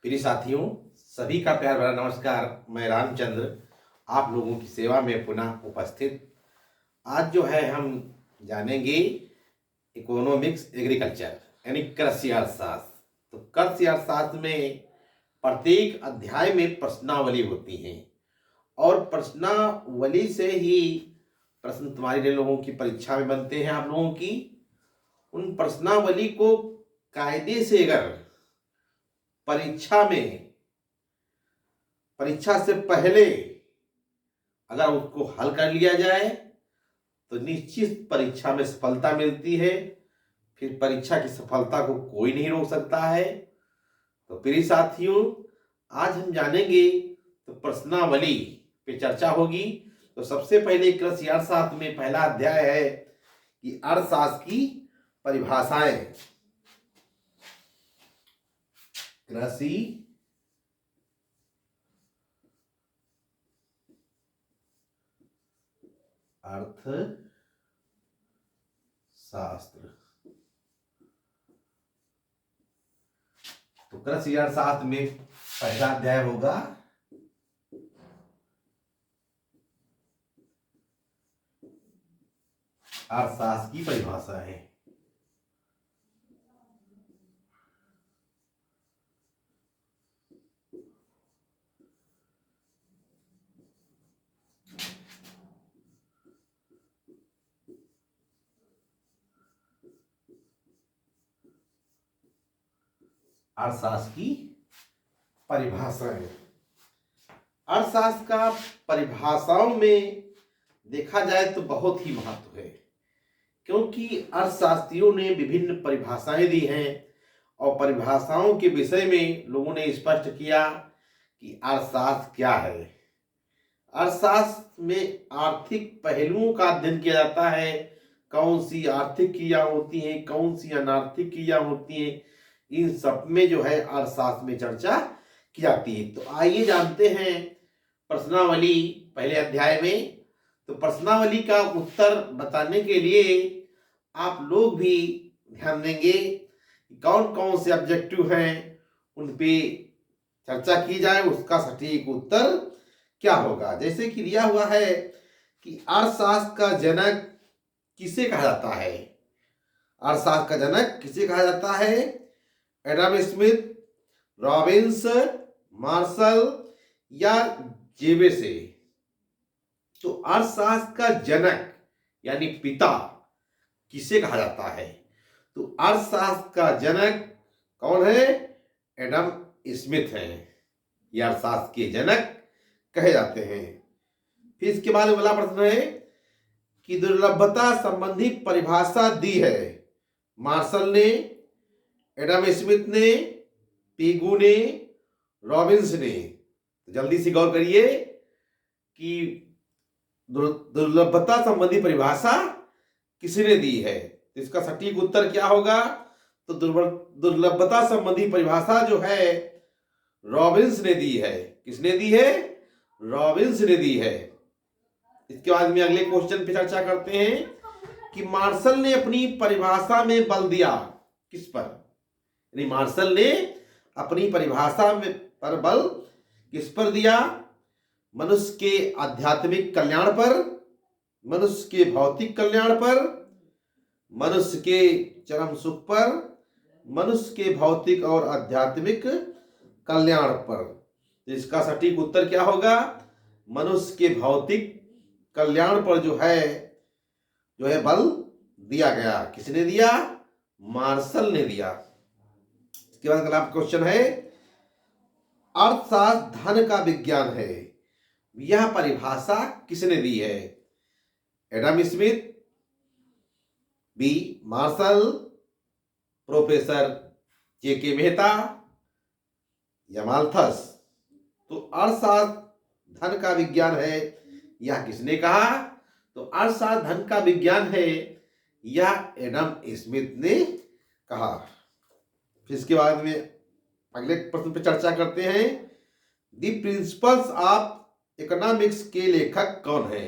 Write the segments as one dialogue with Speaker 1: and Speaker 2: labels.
Speaker 1: प्रिय साथियों, सभी का प्यार भरा नमस्कार। मैं रामचंद्र आप लोगों की सेवा में पुनः उपस्थित। आज जो है हम जानेंगे इकोनॉमिक्स एग्रीकल्चर यानी कृषि अर्थशास्त्र। तो कृषि अर्थशास्त्र में प्रत्येक अध्याय में प्रश्नावली होती हैं और प्रश्नावली से ही प्रश्न तुम्हारे लोगों की परीक्षा में बनते हैं। आप लोगों की उन प्रश्नावली को कायदे से अगर परीक्षा से पहले अगर उसको हल कर लिया जाए तो निश्चित परीक्षा में सफलता मिलती है। फिर परीक्षा की सफलता को कोई नहीं रोक सकता है। तो प्रिय साथियों, आज हम जानेंगे तो प्रश्नावली पे चर्चा होगी। तो सबसे पहले कृषि अर्थशास्त्र में पहला अध्याय है कि अर्थशास्त्र की परिभाषाएं। कृषि अर्थशास्त्र। तो कृषि अर्थशास्त्र में पहला अध्याय होगा अर्थशास्त्र की परिभाषा है। अर्थशास्त्र की परिभाषा है। अर्थशास्त्र का परिभाषाओं में देखा जाए तो बहुत ही महत्व है, क्योंकि अर्थशास्त्रियों ने विभिन्न परिभाषाएं दी हैं और परिभाषाओं के विषय में लोगों ने स्पष्ट किया कि अर्थशास्त्र क्या है। अर्थशास्त्र में आर्थिक पहलुओं का अध्ययन किया जाता है। कौन सी आर्थिक क्रिया होती हैं, कौन सी अनार्थिक क्रिया होती हैं, इन सब में जो है अर्थशास्त्र में चर्चा की जाती है। तो आइए जानते हैं प्रश्नावली पहले अध्याय में। तो प्रश्नावली का उत्तर बताने के लिए आप लोग भी ध्यान देंगे कौन कौन से ऑब्जेक्टिव हैं, उन पे चर्चा की जाए, उसका सटीक उत्तर क्या होगा। जैसे कि दिया हुआ है कि अर्थशास्त्र का जनक किसे कहा जाता है। अर्थशास्त्र का जनक किसे कहा जाता है? एडम स्मिथ, रॉबिन्स, मार्शल या जेबेसे। तो अर्थशास्त्र का जनक यानी पिता किसे कहा जाता है? तो अर्थशास्त्र का जनक कौन है? एडम स्मिथ है। ये अर्थशास्त्र के जनक कहे जाते हैं। फिर इसके बाद अगला प्रश्न है कि दुर्लभता संबंधी परिभाषा दी है। मार्शल ने, एडम स्मिथ ने, पीगू ने, रॉबिन्स ने। तो जल्दी से गौर करिए कि दुर्लभता संबंधी परिभाषा किसने दी है। तो इसका सटीक उत्तर क्या होगा? तो दुर्लभता संबंधी परिभाषा जो है रॉबिन्स ने दी है। किसने दी है? रॉबिन्स ने दी है। इसके बाद में अगले क्वेश्चन पे चर्चा करते हैं कि मार्शल ने अपनी परिभाषा में बल दिया किस पर? यानी मार्शल ने अपनी परिभाषा में पर बल किस पर दिया? मनुष्य के आध्यात्मिक कल्याण पर, मनुष्य के भौतिक कल्याण पर, मनुष्य के चरम सुख पर, मनुष्य के भौतिक और आध्यात्मिक कल्याण पर। तो इसका सटीक उत्तर क्या होगा? मनुष्य के भौतिक कल्याण पर जो है बल दिया गया। किसने दिया? मार्शल ने दिया। इसके बाद अगला क्वेश्चन है अर्थशास्त्र धन का विज्ञान है। यह परिभाषा किसने दी है? Adam Smith, B Marshall, professor J K. Mehta या माल्थस। तो अर्थशास्त्र धन का विज्ञान है, यह किसने कहा? तो अर्थशास्त्र धन का विज्ञान है, यह एडम स्मिथ ने कहा। फिर इसके बाद में अगले प्रश्न पर चर्चा करते हैं द प्रिंसिपल्स ऑफ इकोनॉमिक्स के लेखक कौन है?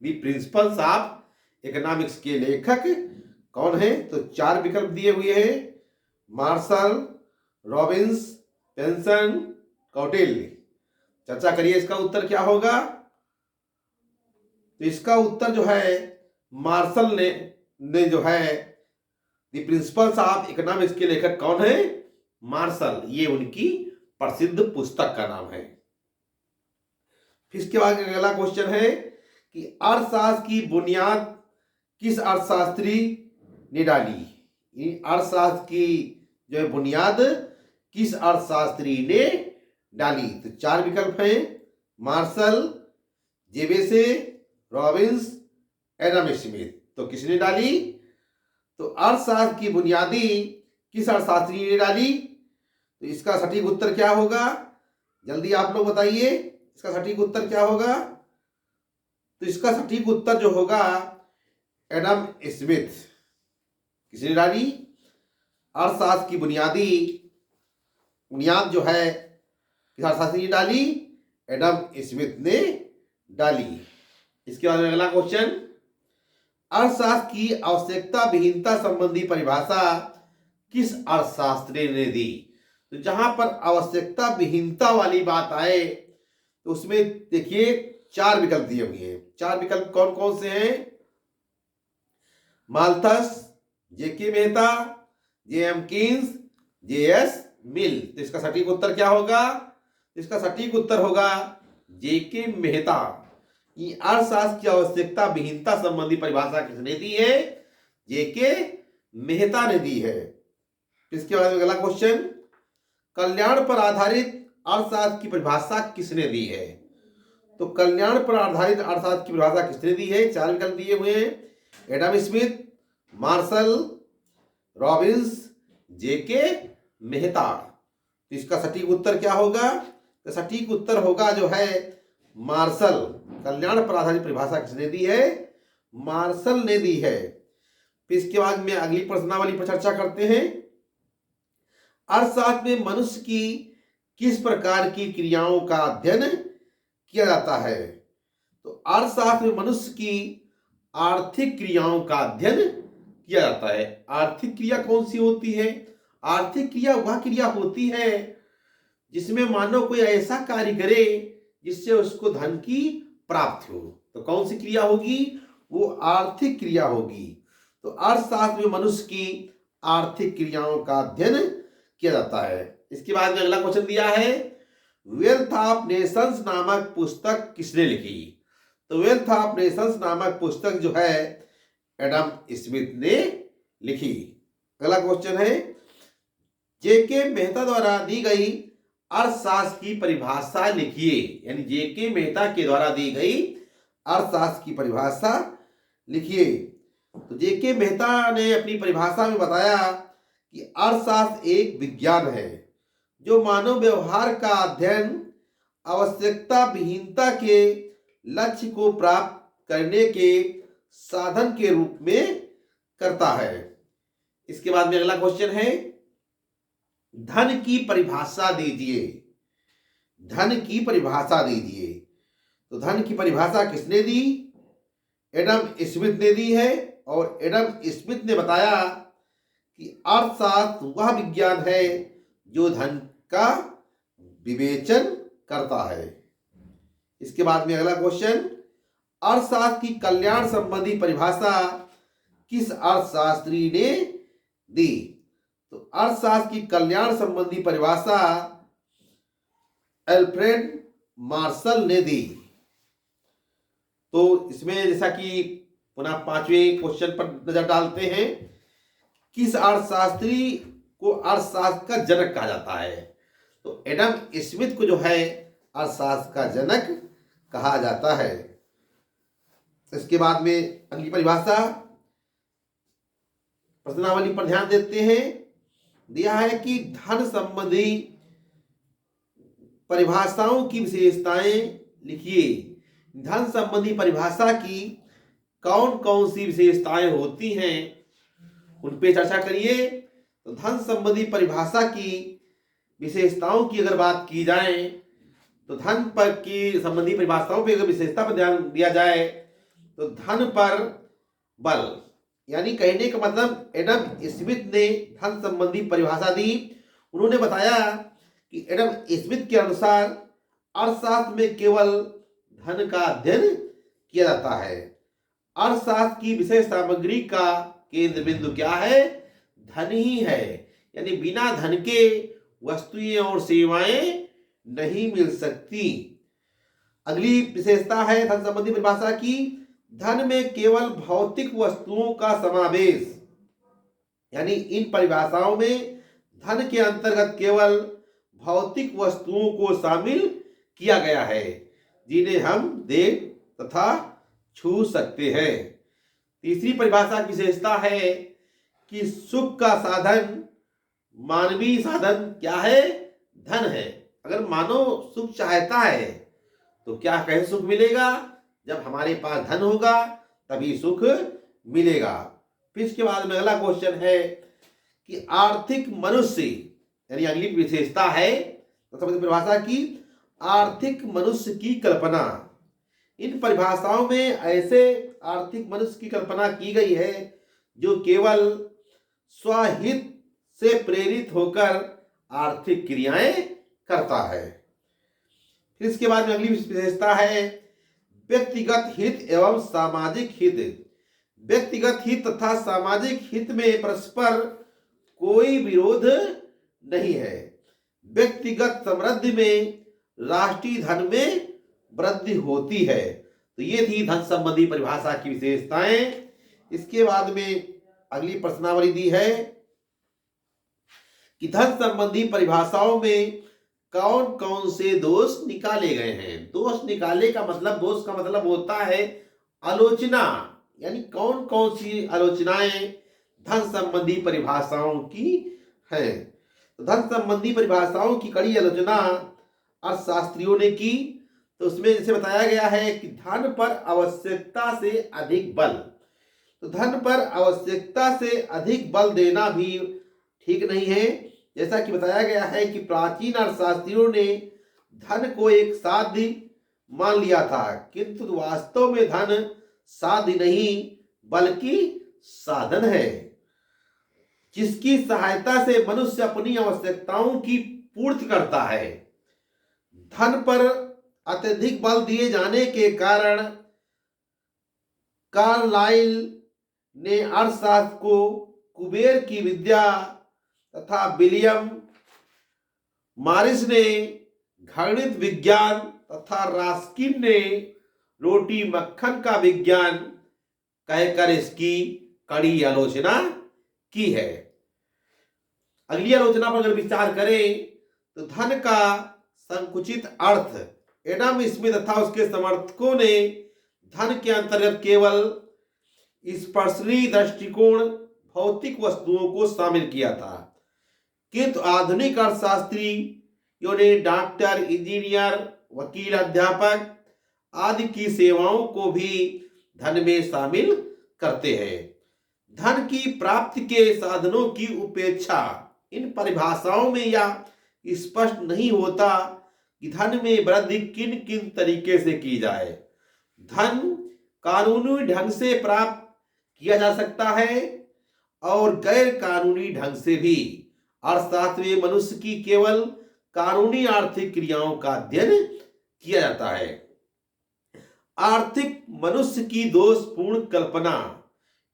Speaker 1: द प्रिंसिपल्स ऑफ इकोनॉमिक्स के लेखक कौन है? तो चार विकल्प दिए हुए हैं। मार्शल, रॉबिन्स, पेंशन कौटिल्य। चर्चा करिए इसका उत्तर क्या होगा। तो इसका उत्तर जो है मार्शल ने जो है द प्रिंसिपल्स ऑफ इकोनॉमिक्स के लेखक कौन है? मार्शल। ये उनकी प्रसिद्ध पुस्तक का नाम है। फिर इसके बाद अगला क्वेश्चन है कि अर्थशास्त्र की बुनियाद किस अर्थशास्त्री ने डाली? अर्थशास्त्र की जो है बुनियाद किस अर्थशास्त्री ने डाली? तो 4 विकल्प हैं, मार्शल, जेबेसे, रॉबिन्स, एडम स्मिथ। तो किसने डाली? तो अर्थशास्त्र की बुनियादी किस अर्थशास्त्री ने डाली? तो इसका सटीक उत्तर क्या होगा? जल्दी आप लोग बताइए, इसका सटीक उत्तर क्या होगा? तो इसका सटीक उत्तर जो होगा एडम स्मिथ। किसने डाली? अर्थशास्त्र की बुनियाद जो है किस अर्थशास्त्री ने डाली? एडम स्मिथ ने डाली। इसके बाद अगला क्वेश्चन, अर्थशास्त्र की आवश्यकता विहीनता संबंधी परिभाषा किस अर्थशास्त्री ने दी? तो जहां पर आवश्यकता विहीनता वाली बात आए तो उसमें देखिए 4 विकल्प दिए हुए हैं। 4 विकल्प कौन कौन से हैं? माल्थस, जेके मेहता, जेएम कीन्स, जेएस मिल। तो इसका सटीक उत्तर क्या होगा? इसका सटीक उत्तर होगा जेके मेहता। ये अर्थशास्त्र की आवश्यकता विहीनता संबंधी परिभाषा किसने दी है? जेके मेहता ने दी है। इसके बाद अगला क्वेश्चन, कल्याण पर आधारित अर्थशास्त्र की परिभाषा किसने दी है? तो कल्याण पर आधारित अर्थशास्त्र की परिभाषा किसने दी है? 4 विकल्प दिए हुए हैं, एडम स्मिथ, मार्शल, रॉबिन्स, जेके मेहता। तो इसका सटीक उत्तर क्या होगा? तो सटीक उत्तर होगा जो है मार्शल। कल्याण पर आधारित परिभाषा किसने दी है? मार्शल ने दी है। फिर इसके बाद में अगली प्रश्नावली पर चर्चा करते हैं। अर्थशास्त्र में मनुष्य की किस प्रकार की क्रियाओं का अध्ययन किया जाता है? तो अर्थशास्त्र में मनुष्य की आर्थिक क्रियाओं का अध्ययन किया जाता है। आर्थिक क्रिया कौन सी होती है? आर्थिक क्रिया वह क्रिया होती है जिसमें मानव कोई ऐसा कार्य करे जिससे उसको धन की प्राप्ति हो। तो कौन सी क्रिया होगी? वो आर्थिक क्रिया होगी। तो अर्थशास्त्र में मनुष्य की आर्थिक क्रियाओं का अध्ययन किया जाता है। इसके बाद में अगला क्वेश्चन दिया है, वेल्थ ऑफ नेशंस नामक पुस्तक किसने लिखी? तो वेल्थ ऑफ नेशंस नामक पुस्तक जो है एडम स्मिथ ने लिखी। अगला क्वेश्चन है, जेके मेहता द्वारा दी गई अर्थशास्त्र की परिभाषा लिखिए। यानी जेके मेहता के द्वारा दी गई अर्थशास्त्र की परिभाषा लिखिए। तो जेके मेहता ने अपनी परिभाषा में बताया कि अर्थशास्त्र एक विज्ञान है जो मानव व्यवहार का अध्ययन आवश्यकता विहीनता के लक्ष्य को प्राप्त करने के साधन के रूप में करता है। इसके बाद में अगला क्वेश्चन है, धन की परिभाषा दीजिए। धन की परिभाषा दीजिए। तो धन की परिभाषा किसने दी? एडम स्मिथ ने दी है। और एडम स्मिथ ने बताया कि अर्थशास्त्र वह विज्ञान है जो धन का विवेचन करता है। इसके बाद में अगला क्वेश्चन, अर्थशास्त्र की कल्याण संबंधी परिभाषा किस अर्थशास्त्री ने दी? तो अर्थशास्त्र की कल्याण संबंधी परिभाषा एल्फ्रेड मार्शल ने दी। तो इसमें जैसा कि पुनः 5वें क्वेश्चन पर नजर डालते हैं, किस अर्थशास्त्री को अर्थशास्त्र का जनक कहा जाता है? तो एडम स्मिथ को जो है अर्थशास्त्र का जनक कहा जाता है। इसके बाद में अगली परिभाषा प्रश्नावली पर ध्यान देते हैं। दिया है कि धन संबंधी परिभाषाओं की विशेषताएं लिखिए। धन संबंधी परिभाषा की कौन कौन सी विशेषताएं होती हैं उन पे चर्चा करिए। तो धन संबंधी परिभाषा की विशेषताओं की अगर बात की जाए तो धन पर की संबंधी परिभाषाओं पे अगर विशेषता पर ध्यान दिया जाए तो धन पर बल, यानी कहने का मतलब एडम स्मिथ ने धन संबंधी परिभाषा दी। उन्होंने बताया कि एडम स्मिथ के अनुसार अर्थशास्त्र में केवल धन का अध्ययन किया जाता है। अर्थशास्त्र की विषय सामग्री का केंद्र बिंदु क्या है? धन ही है। यानी बिना धन के वस्तुएं और सेवाएं नहीं मिल सकती। अगली विशेषता है धन संबंधी परिभाषा की, धन में केवल भौतिक वस्तुओं का समावेश। यानी इन परिभाषाओं में धन के अंतर्गत केवल भौतिक वस्तुओं को शामिल किया गया है जिन्हें हम देख तथा छू सकते हैं। तीसरी परिभाषा की विशेषता है कि सुख का साधन मानवीय साधन क्या है? धन है। अगर मानव सुख चाहता है तो क्या कैसे सुख मिलेगा? जब हमारे पास धन होगा तभी सुख मिलेगा। फिर इसके बाद में अगला क्वेश्चन है कि आर्थिक मनुष्य, यानी अगली विशेषता है परिभाषा की, आर्थिक मनुष्य की कल्पना। इन परिभाषाओं में ऐसे आर्थिक मनुष्य की कल्पना की गई है जो केवल स्वहित से प्रेरित होकर आर्थिक क्रियाएं करता है। फिर इसके बाद में अगली विशेषता है व्यक्तिगत हित एवं सामाजिक हित। व्यक्तिगत हित तथा सामाजिक हित में परस्पर कोई विरोध नहीं है। व्यक्तिगत समृद्धि में राष्ट्रीय धन में वृद्धि होती है। तो ये थी धन संबंधी परिभाषा की विशेषताएं। इसके बाद में अगली प्रश्नावली दी है कि धन संबंधी परिभाषाओं में कौन कौन से दोष निकाले गए हैं। दोष निकाले का मतलब, दोष का मतलब होता है आलोचना, यानी कौन कौन सी आलोचनाएं धन संबंधी परिभाषाओं की है। तो धन संबंधी परिभाषाओं की कड़ी आलोचना अर्थशास्त्रियों ने की। तो उसमें जैसे बताया गया है कि धन पर आवश्यकता से अधिक बल, तो धन पर आवश्यकता से अधिक बल देना भी ठीक नहीं है। जैसा कि बताया गया है कि प्राचीन अर्थशास्त्रियों ने धन को एक साध्य मान लिया था, किंतु वास्तव में धन साध्य नहीं बल्कि साधन है, जिसकी सहायता से मनुष्य अपनी आवश्यकताओं की पूर्ति करता है। धन पर अत्यधिक बल दिए जाने के कारण कार्लाइल ने अर्थशास्त्र को कुबेर की विद्या तथा विलियम मॉरिस ने गणित विज्ञान तथा रास्किन ने रोटी मक्खन का विज्ञान कहकर इसकी कड़ी आलोचना की है। अगली आलोचना पर अगर विचार करें तो धन का संकुचित अर्थ, एडम स्मिथ तथा उसके समर्थकों ने धन के अंतर्गत केवल स्पर्शनीय दृष्टिकोण भौतिक वस्तुओं को शामिल किया था, किंतु आधुनिक अर्थशास्त्रियों ने डॉक्टर, इंजीनियर, वकील, अध्यापक आदि की सेवाओं को भी धन में शामिल करते हैं। धन की प्राप्ति के साधनों की उपेक्षा, इन परिभाषाओं में यह स्पष्ट नहीं होता कि धन में वृद्धि किन किन तरीके से की जाए। धन कानूनी ढंग से प्राप्त किया जा सकता है और गैर कानूनी ढंग से भी। अर्थशास्त्र में मनुष्य की केवल कानूनी आर्थिक क्रियाओं का अध्ययन किया जाता है। आर्थिक मनुष्य की दोषपूर्ण कल्पना,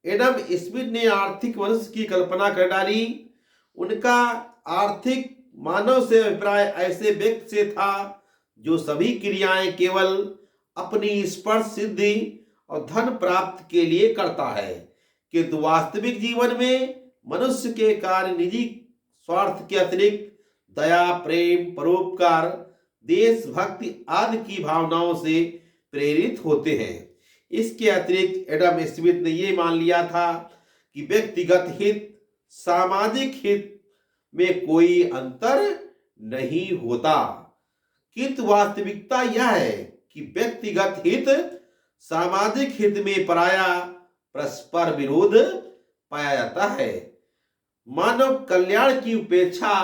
Speaker 1: एडम स्मिथ ने आर्थिक मनुष्य की कल्पना कर डाली। उनका आर्थिक मानव से अभिप्राय ऐसे व्यक्ति से था जो सभी क्रियाएं केवल अपनी स्पर्श सिद्धि और धन प्राप्त के लिए करता है, किंतु वास्तविक जीवन में मनुष्य के कार्य निजी स्वार्थ के अतिरिक्त दया, प्रेम, परोपकार, देशभक्ति आदि की भावनाओं से प्रेरित होते हैं। इसके अतिरिक्त एडम स्मिथ ने यह मान लिया था कि व्यक्तिगत हित सामाजिक हित में कोई अंतर नहीं होता, किंतु वास्तविकता यह है कि व्यक्तिगत हित सामाजिक हित में प्रायः परस्पर विरोध पाया जाता है। मानव कल्याण की उपेक्षा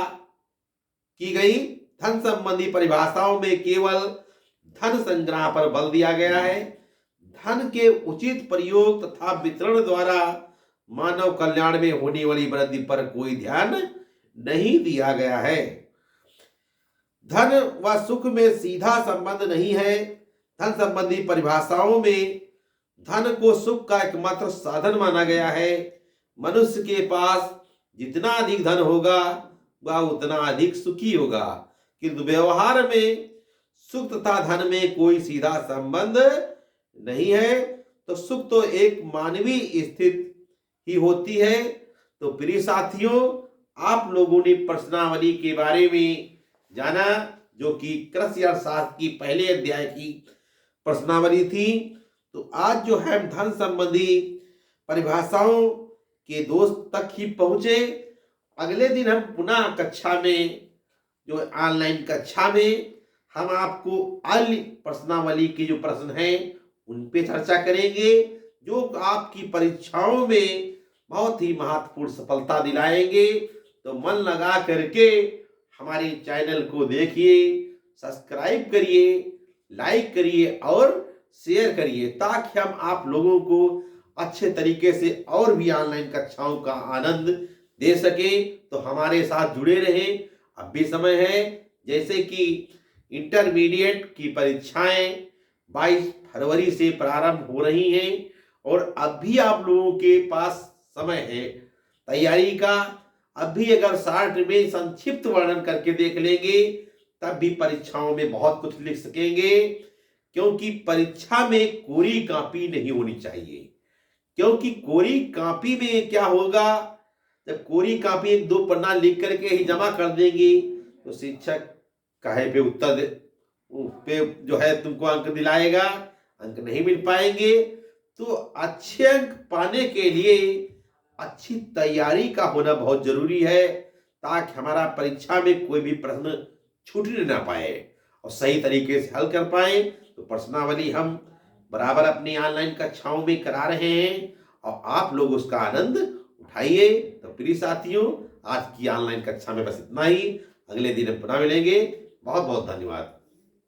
Speaker 1: की गई। धन संबंधी परिभाषाओं में केवल धन संग्रह पर बल दिया गया है। धन के उचित प्रयोग तथा वितरण द्वारा मानव कल्याण में होने वाली वृद्धि पर कोई ध्यान नहीं दिया गया है। धन व सुख में सीधा संबंध नहीं है। धन संबंधी परिभाषाओं में धन को सुख का एकमात्र साधन माना गया है। मनुष्य के पास जितना अधिक धन होगा वह उतना अधिक सुखी होगा, किंतु व्यवहार में सुख तथा धन में कोई सीधा संबंध नहीं है। तो सुख तो एक मानवीय स्थिति ही होती है। तो प्रिय साथियों, आप लोगों ने प्रश्नावली के बारे में जाना, जो कि कृषि अर्थशास्त्र की पहले अध्याय की प्रश्नावली थी। तो आज जो है धन संबंधी परिभाषाओं के दोस्त तक ही पहुंचे। अगले दिन हम पुनः कक्षा में, जो ऑनलाइन कक्षा में, हम आपको अन्य प्रश्नावली के जो प्रश्न हैं उन पे चर्चा करेंगे, जो आपकी परीक्षाओं में बहुत ही महत्वपूर्ण सफलता दिलाएंगे। तो मन लगा करके हमारे चैनल को देखिए, सब्सक्राइब करिए, लाइक करिए और शेयर करिए, ताकि हम आप लोगों को अच्छे तरीके से और भी ऑनलाइन कक्षाओं का आनंद दे सके। तो हमारे साथ जुड़े रहें। अब भी समय है, जैसे कि इंटरमीडिएट की परीक्षाएं 22 फरवरी से प्रारंभ हो रही हैं और अब भी आप लोगों के पास समय है तैयारी का। अब भी अगर शॉर्ट में संक्षिप्त वर्णन करके देख लेंगे तब भी परीक्षाओं में बहुत कुछ लिख सकेंगे, क्योंकि परीक्षा में कोरी कॉपी नहीं होनी चाहिए। क्योंकि कोरी कॉपी में क्या होगा, जब कोरी कॉपी 1-2 पन्ना लिख करके ही जमा कर देंगे तो शिक्षक काहे पे उत्तर पे जो है तुमको अंक दिलाएगा, अंक नहीं मिल पाएंगे। तो अच्छे अंक पाने के लिए अच्छी तैयारी का होना बहुत जरूरी है, ताकि हमारा परीक्षा में कोई भी प्रश्न छूटने ना पाए और सही तरीके से हल कर पाए। तो प्रश्नावली हम बराबर अपनी ऑनलाइन कक्षाओं में करा रहे हैं और आप लोग उसका आनंद उठाइए। तो प्रिय साथियों, आज की ऑनलाइन कक्षा में बस इतना ही। अगले दिन हम पुनः मिलेंगे। बहुत बहुत धन्यवाद।